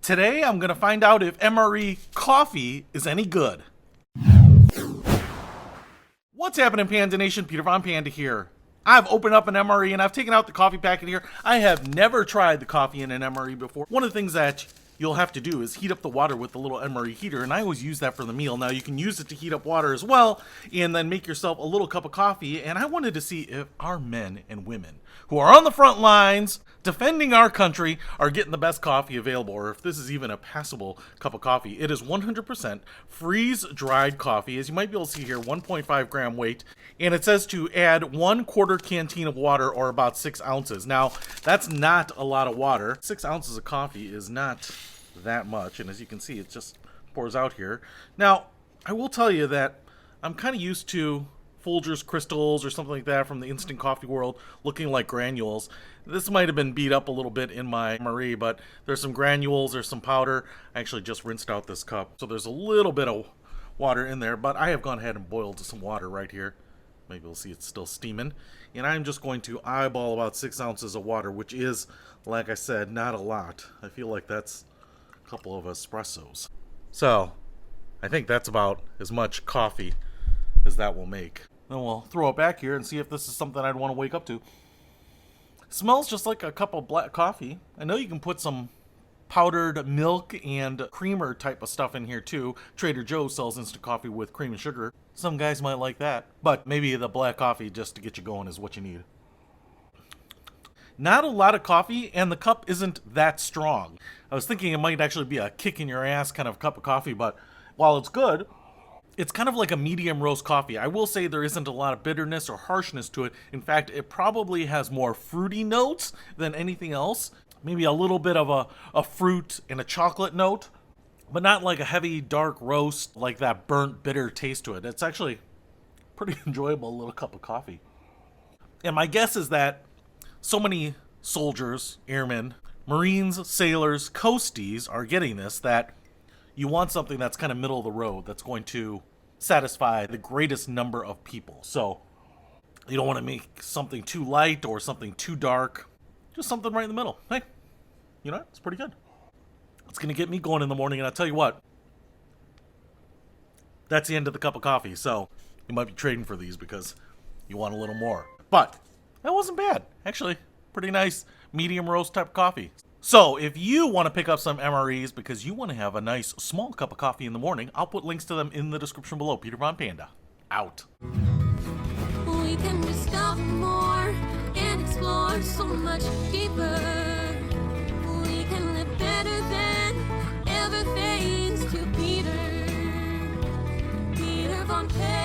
Today I'm going to find out if MRE coffee is any good. What's happening, Panda Nation? Peter Von Panda here. I've opened up an MRE and I've taken out the coffee packet here. I have never tried the coffee in an MRE before. One of the things that you'll have to do is heat up the water with the little MRE heater, and I always use that for the meal. Now you can use it to heat up water as well and then make yourself a little cup of coffee. And I wanted to see if our men and women who are on the front lines defending our country are getting the best coffee available, or if this is even a passable cup of coffee. It is 100% freeze-dried coffee. As you might be able to see here, 1.5 gram weight, and it says to add 1/4 canteen of water, or about 6 ounces. Now, that's not a lot of water. 6 ounces of coffee is not that much, and as you can see, it just pours out here. Now, I will tell you that I'm kind of used to Folgers crystals or something like that from the instant coffee world looking like granules. This might have been beat up a little bit in my MRE, but there's some granules, there's some powder. I actually just rinsed out this cup, so there's a little bit of water in there, but I have gone ahead and boiled some water right here. Maybe we'll see it's still steaming. And I'm just going to eyeball about 6 ounces of water, which is, like I said, not a lot. I feel like that's a couple of espressos. So, I think that's about as much coffee as that will make. Then we'll throw it back here and see if this is something I'd want to wake up to. It smells just like a cup of black coffee. I know you can put some powdered milk and creamer type of stuff in here too. Trader Joe's sells instant coffee with cream and sugar. Some guys might like that, but maybe the black coffee just to get you going is what you need. Not a lot of coffee, and the cup isn't that strong. I was thinking it might actually be a kick in your ass kind of cup of coffee, but while it's good, it's kind of like a medium roast coffee. I will say there isn't a lot of bitterness or harshness to it. In fact, it probably has more fruity notes than anything else. Maybe a little bit of a fruit and a chocolate note, but not like a heavy dark roast, like that burnt bitter taste to it. It's actually pretty enjoyable little cup of coffee. And my guess is that so many soldiers, airmen, Marines, sailors, coasties are getting this, that you want something that's kind of middle of the road, that's going to satisfy the greatest number of people. So you don't want to make something too light or something too dark, just something right in the middle. Hey, you know, it's pretty good. It's going to get me going in the morning, and I'll tell you what, that's the end of the cup of coffee. So you might be trading for these because you want a little more. But that wasn't bad. Actually, pretty nice medium roast type of coffee. So if you want to pick up some MREs because you want to have a nice small cup of coffee in the morning, I'll put links to them in the description below. Peter Von Panda, out. We can discover more and explore so much deeper. We can live better than ever thanks to Peter Von Panda.